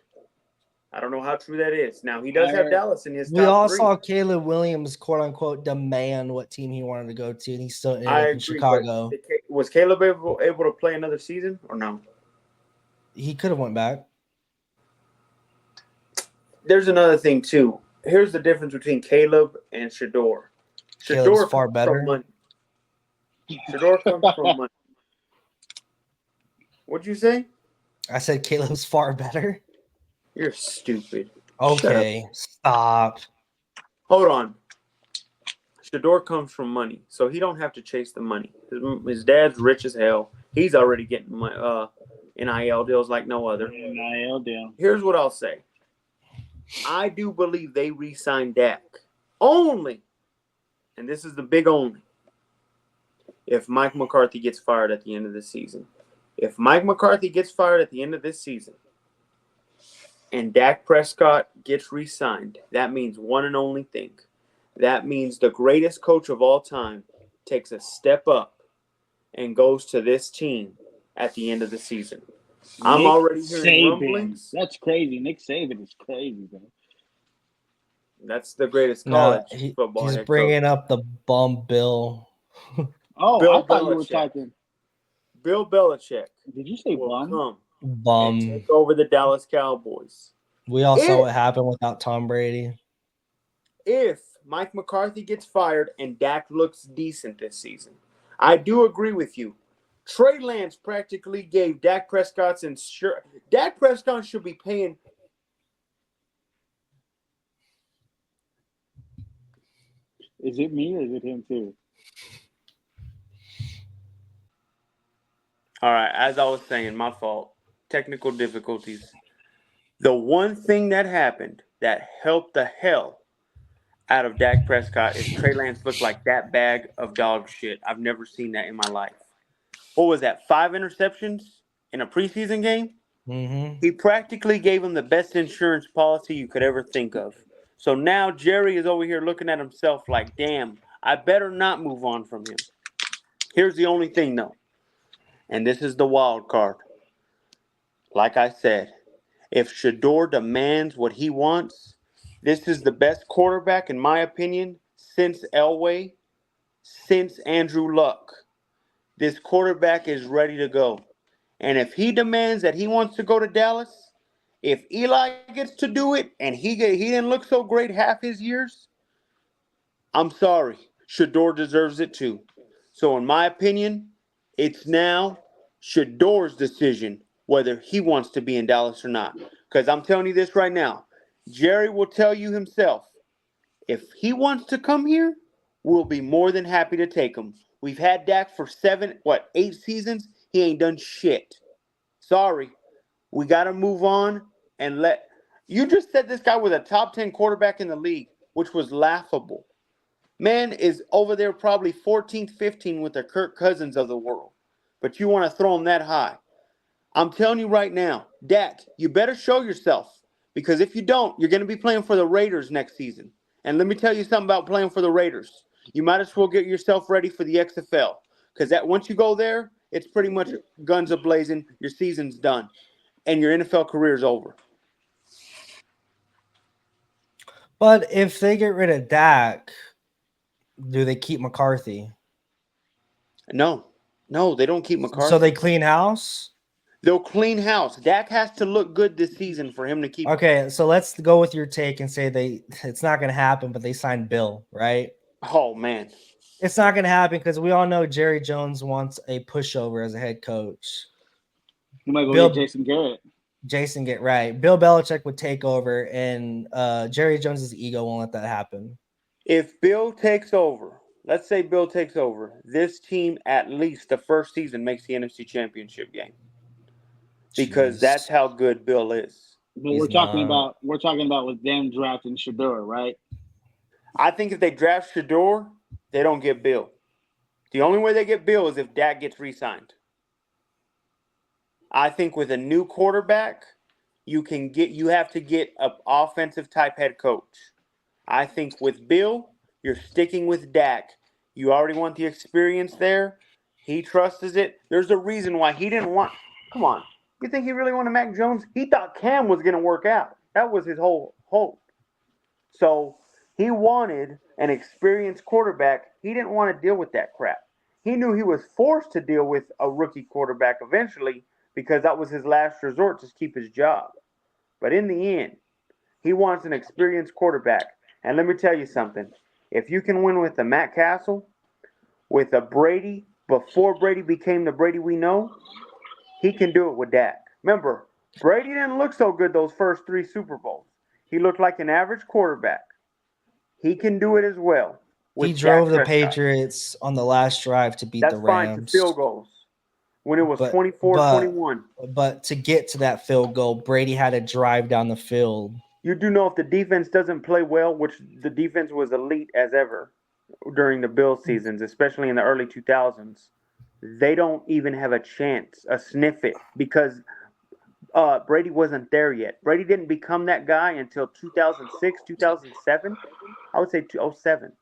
S2: I don't know how true that is. Now, he does have Dallas in his top 3.
S3: We all saw Caleb Williams, quote-unquote, demand what team he wanted to go to, and he still ended up in Chicago.
S2: Was Caleb able to play another season or no?
S3: He could have went back.
S2: There's another thing, too. Here's the difference between Caleb and Shedeur.
S3: Caleb's far better.
S2: Shedeur comes from money. What'd you say?
S3: I said Caleb's far better.
S2: You're stupid.
S3: Okay, stop.
S2: Hold on. Shedeur comes from money, so he don't have to chase the money. His dad's rich as hell. He's already getting NIL deals like no other.
S1: NIL deal.
S2: Here's what I'll say. I do believe they re-signed Dak. Only, and this is the big only, if Mike McCarthy gets fired at the end of the season. If Mike McCarthy gets fired at the end of this season, and Dak Prescott gets re-signed, that means one and only thing. That means the greatest coach of all time takes a step up and goes to this team at the end of the season. I'm already hearing rumblings.
S1: That's crazy. Nick Saban is crazy, man.
S2: That's the greatest college football.
S3: He's bringing up the bum Bill.
S1: I thought you were talking.
S2: Bill Belichick.
S1: Did you say bum?
S3: Bum.
S2: And take over the Dallas Cowboys.
S3: We all saw what happened without Tom Brady.
S2: If Mike McCarthy gets fired and Dak looks decent this season, I do agree with you. Trey Lance practically gave Dak Prescott's insurance. Dak Prescott should be paying.
S1: Is it me or is it him too?
S2: All right, as I was saying, my fault. Technical difficulties. The one thing that happened that helped the hell out of Dak Prescott is Trey Lance looked like that bag of dog shit. I've never seen that in my life. What was that, 5 interceptions in a preseason game?
S3: Mm-hmm.
S2: He practically gave him the best insurance policy you could ever think of. So now Jerry is over here looking at himself like, damn, I better not move on from him. Here's the only thing, though, and this is the wild card. Like I said, if Shador demands what he wants, this is the best quarterback, in my opinion, since Elway, since Andrew Luck. This quarterback is ready to go. And if he demands that he wants to go to Dallas, if Eli gets to do it and he didn't look so great half his years, I'm sorry. Shador deserves it too. So in my opinion, it's now Shador's decision whether he wants to be in Dallas or not. Because I'm telling you this right now, Jerry will tell you himself, if he wants to come here, we'll be more than happy to take him. We've had Dak for 8 seasons. He ain't done shit. Sorry. We got to move on and let... You just said this guy was a top 10 quarterback in the league, which was laughable. Man is over there probably 14th, 15th with the Kirk Cousins of the world. But you want to throw him that high. I'm telling you right now, Dak, you better show yourself. Because if you don't, you're going to be playing for the Raiders next season. And let me tell you something about playing for the Raiders. You might as well get yourself ready for the XFL. Because once you go there, it's pretty much guns a-blazing. Your season's done. And your NFL career is over.
S3: But if they get rid of Dak, do they keep McCarthy?
S2: No, they don't keep McCarthy.
S3: So they clean house?
S2: They'll clean house. Dak has to look good this season for him to keep.
S3: Okay, so let's go with your take and say it's not going to happen, but they signed Bill, right?
S2: Oh, man.
S3: It's not going to happen because we all know Jerry Jones wants a pushover as a head coach.
S1: You might go get Jason Garrett.
S3: Bill Belichick would take over, and Jerry Jones's ego won't let that happen.
S2: If Bill takes over, let's say Bill takes over, this team at least the first season makes the NFC Championship game. Because that's how good Bill is.
S1: But we're talking about with them drafting Shador, right?
S2: I think if they draft Shador, they don't get Bill. The only way they get Bill is if Dak gets re-signed. I think with a new quarterback, you have to get an offensive type head coach. I think with Bill, you're sticking with Dak. You already want the experience there. He trusts it. There's a reason why he didn't want. Come on. You think he really wanted Mac Jones? He thought Cam was going to work out. That was his whole hope. So he wanted an experienced quarterback. He didn't want to deal with that crap. He knew he was forced to deal with a rookie quarterback eventually because that was his last resort to keep his job. But in the end, he wants an experienced quarterback. And let me tell you something. If you can win with a Matt Castle, with a Brady, before Brady became the Brady we know, he can do it with Dak. Remember, Brady didn't look so good those first 3 Super Bowls. He looked like an average quarterback. He can do it as well.
S3: He drove the Patriots on the last drive to beat the Rams.
S2: That's fine, to field goals. When it was 24-21.
S3: But to get to that field goal, Brady had to drive down the field.
S2: You do know if the defense doesn't play well, which the defense was elite as ever during the Bills seasons, especially in the early 2000s, they don't even have a chance, a sniff it, because Brady wasn't there yet. Brady didn't become that guy until 2006, 2007. I would say 2007.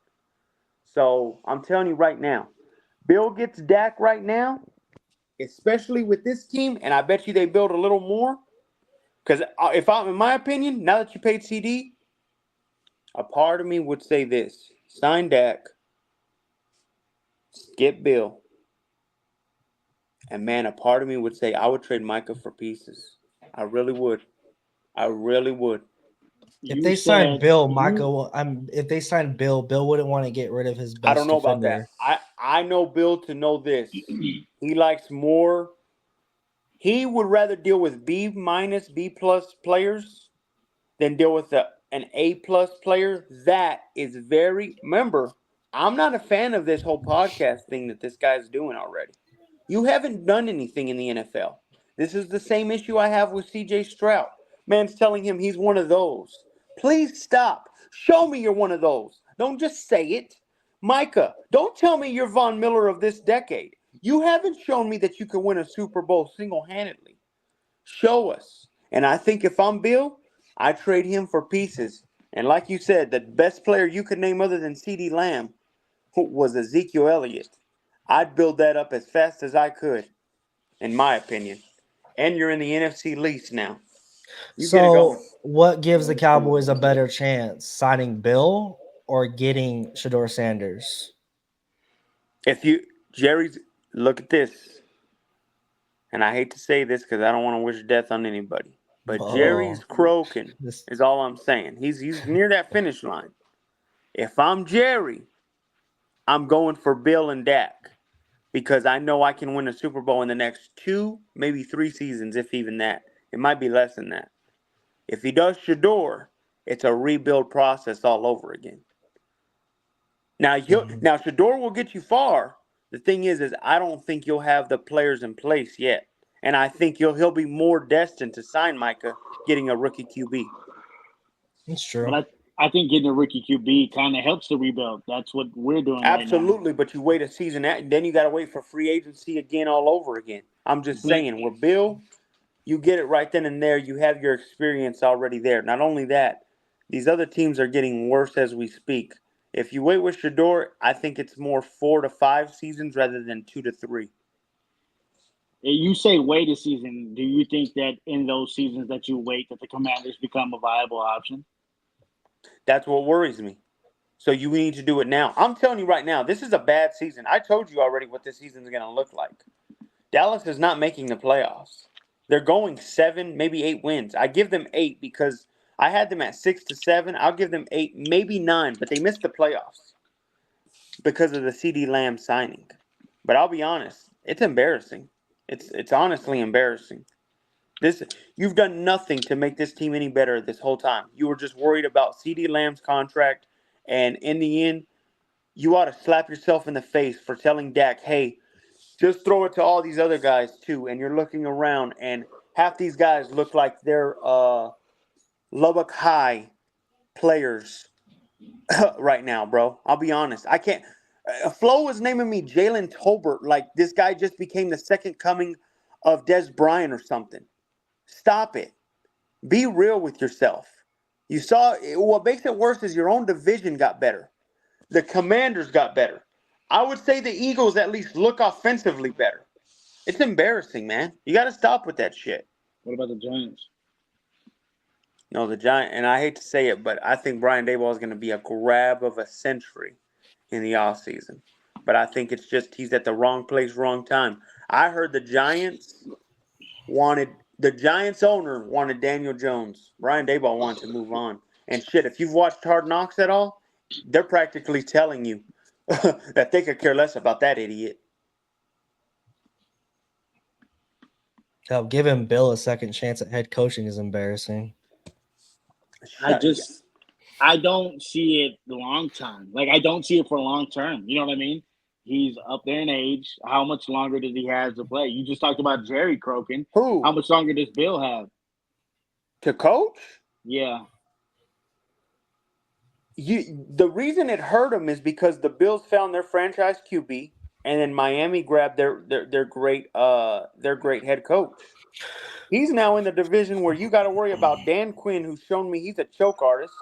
S2: So I'm telling you right now, Bill gets Dak right now, especially with this team, and I bet you they build a little more. Because in my opinion, now that you paid CD, a part of me would say this: sign Dak, get Bill, and man, a part of me would say I would trade Micah for pieces. I really would.
S3: If they signed Bill, if they signed Bill, Bill wouldn't want to get rid of his best.
S2: I don't know
S3: defender.
S2: about that. I know Bill to know this. He likes more. He would rather deal with B-, B+ players than deal with an A+ player. That is remember, I'm not a fan of this whole podcast thing that this guy's doing already. You haven't done anything in the NFL. This is the same issue I have with CJ Stroud. Man's telling him he's one of those. Please stop. Show me you're one of those. Don't just say it. Micah, don't tell me you're Von Miller of this decade. You haven't shown me that you can win a Super Bowl single-handedly. Show us. And I think if I'm Bill, I trade him for pieces And like you said, the best player you could name other than CeeDee Lamb was Ezekiel Elliott. I'd build that up as fast as I could, in my opinion. And you're in the NFC least now. You get it
S3: So,
S2: going.
S3: what gives the Cowboys a better chance, signing Bill or getting Shador Sanders?
S2: Jerry's, look at this. And I hate to say this because I don't want to wish death on anybody. But Jerry's
S3: Oh,
S2: croaking
S3: this
S2: is all I'm saying. He's near that finish line. If I'm Jerry, I'm going for Bill and Dak because I know I can win a Super Bowl in the next 2, maybe 3 seasons, if even that. It might be less than that. If he does Shador, it's a rebuild process all over again. Now Shador will get you far. The thing is I don't think you'll have the players in place yet, and I think he'll be more destined to sign Micah getting a rookie QB.
S3: It's true.
S1: But I think getting a rookie QB kind of helps the rebuild. That's what we're doing right now.
S2: Absolutely, but you wait a season, then you got to wait for free agency again all over again. I'm just saying, with Bill, you get it right then and there. You have your experience already there. Not only that, these other teams are getting worse as we speak. If you wait with Shador, I think it's more 4 to 5 seasons rather than 2 to 3.
S1: You say wait a season. Do you think that in those seasons that you wait, that the Commanders become a viable option?
S2: That's what worries me. So you need to do it now. I'm telling you right now, this is a bad season. I told you already what this season is going to look like. Dallas is not making the playoffs. They're going 7, maybe 8 wins. I give them 8 because I had them at 6 to 7. I'll give them 8, maybe 9, but they missed the playoffs because of the CeeDee Lamb signing. But I'll be honest, it's embarrassing. It's honestly embarrassing. You've done nothing to make this team any better this whole time. You were just worried about CeeDee Lamb's contract, and in the end, you ought to slap yourself in the face for telling Dak, hey, just throw it to all these other guys too. And you're looking around, and half these guys look like they're Lubbock High players right now, bro. I'll be honest. I can't. Flo was naming me Jalen Tolbert like this guy just became the second coming of Des Bryant or something. Stop it. Be real with yourself. You saw what makes it worse is your own division got better. The Commanders got better. I would say the Eagles at least look offensively better. It's embarrassing, man. You got to stop with that shit.
S1: What about the Giants?
S2: No, the Giants, and I hate to say it, but I think Brian Daboll is going to be a grab of a century in the offseason. But I think it's just he's at the wrong place, wrong time. I heard the Giants owner wanted Daniel Jones. Brian Daboll wanted to move on. And shit, if you've watched Hard Knocks at all, they're practically telling you that they could care less about that idiot.
S3: Hell, giving Bill a second chance at head coaching is embarrassing.
S1: I don't see it long time. Like, I don't see it for long term. You know what I mean? He's up there in age. How much longer does he have to play? You just talked about Jerry croaking.
S2: Who?
S1: How much longer does Bill have?
S2: To coach?
S1: Yeah.
S2: The reason it hurt him is because the Bills found their franchise QB, and then Miami grabbed their great head coach. He's now in the division where you got to worry about Dan Quinn, who's shown me he's a choke artist.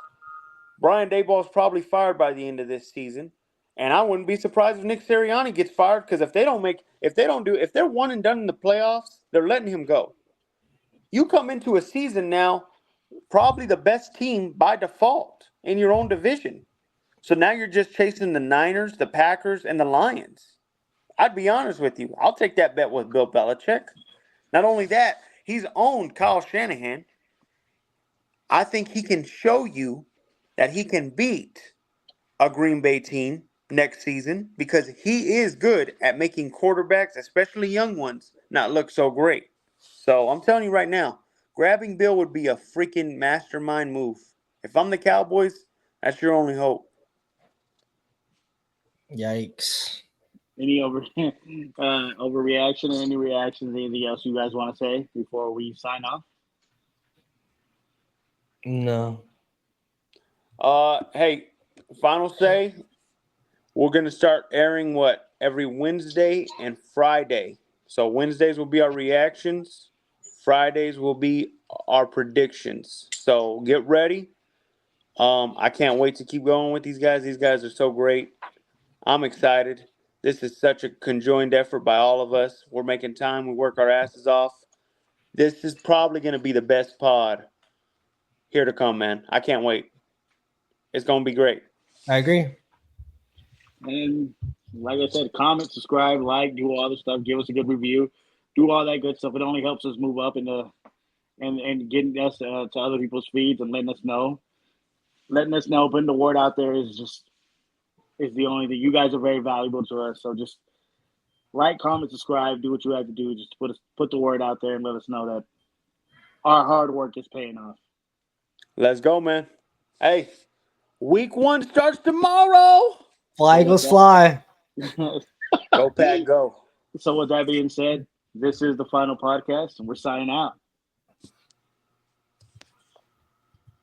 S2: Brian Daboll's probably fired by the end of this season, and I wouldn't be surprised if Nick Sirianni gets fired because if they're one and done in the playoffs, they're letting him go. You come into a season now, probably the best team by default in your own division. So now you're just chasing the Niners, the Packers, and the Lions. I'd be honest with you. I'll take that bet with Bill Belichick. Not only that, he's owned Kyle Shanahan. I think he can show you that he can beat a Green Bay team next season because he is good at making quarterbacks, especially young ones, not look so great. So I'm telling you right now, grabbing Bill would be a freaking mastermind move. If I'm the Cowboys, that's your only hope.
S3: Yikes.
S1: Any overreaction or any reactions? Anything else you guys want to say before we sign off?
S3: No.
S2: Hey, final say. We're gonna start airing every Wednesday and Friday. So Wednesdays will be our reactions. Fridays will be our predictions. So get ready. I can't wait to keep going with these guys. These guys are so great. I'm excited. This is such a conjoined effort by all of us. We're making time. We work our asses off. This is probably going to be the best pod here to come, man. I can't wait. It's going to be great.
S3: I agree.
S1: And like I said, comment, subscribe, like, do all the stuff. Give us a good review. Do all that good stuff. It only helps us move up and getting us to other people's feeds and letting us know. Letting us know, putting the word out there is the only thing. You guys are very valuable to us. So just like, comment, subscribe, do what you have to do. Just put the word out there and let us know that our hard work is paying off.
S2: Let's go, man. Hey, week 1 starts tomorrow.
S3: Fly, Eagles, fly.
S2: Go, Pack, go.
S1: So with that being said, this is the final podcast, and we're signing out.